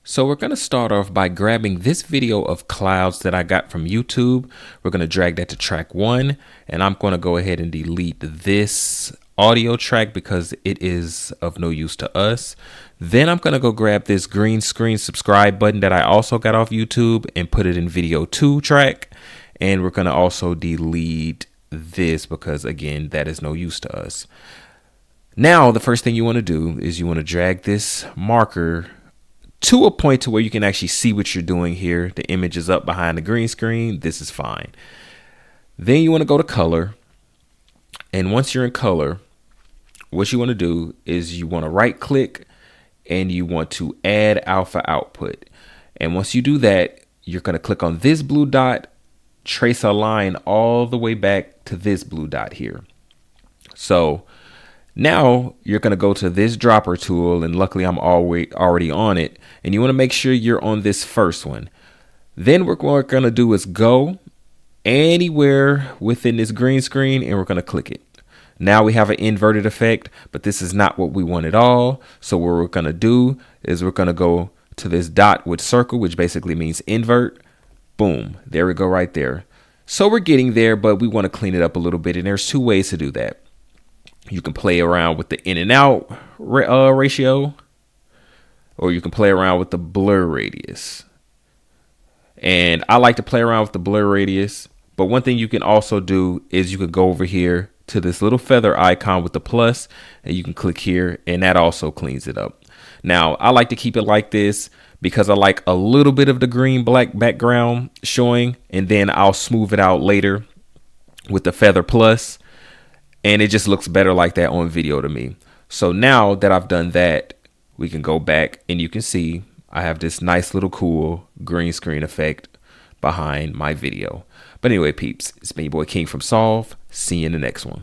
So we're going to start off by grabbing this video of clouds that I got from YouTube. We're going to drag that to track 1, and I'm going to go ahead and delete this audio track because it is of no use to us. Then I'm going to go grab this green screen subscribe button that I also got off YouTube and put it in video 2 track. And we're going to also delete this because, again, that is no use to us. Now, the first thing you want to do is you want to drag this marker to a point to where you can actually see what you're doing here. The image is up behind the green screen. This is fine. Then you want to go to color. And once you're in color, what you want to do is you want to right click and you want to add alpha output. And once you do that, you're going to click on this blue dot, trace a line all the way back to this blue dot here. So now you're going to go to this dropper tool, and luckily I'm already on it, and you want to make sure you're on this first one. Then what we're going to do is go anywhere within this green screen and we're going to click it. Now we have an inverted effect, but this is not what we want at all. So what we're going to do is we're going to go to this dot with circle, which basically means invert. Boom, there we go right there. So we're getting there, but we want to clean it up a little bit, and there's 2 ways to do that. You can play around with the in and out ratio, or you can play around with the blur radius. And I like to play around with the blur radius. But one thing you can also do is you could go over here to this little feather icon with the plus, and you can click here, and that also cleans it up. Now, I like to keep it like this because I like a little bit of the green black background showing, and then I'll smooth it out later with the feather plus. And it just looks better like that on video to me. So now that I've done that, we can go back and you can see I have this nice little cool green screen effect behind my video. But anyway, peeps, it's me, your boy King from Solve. See you in the next one.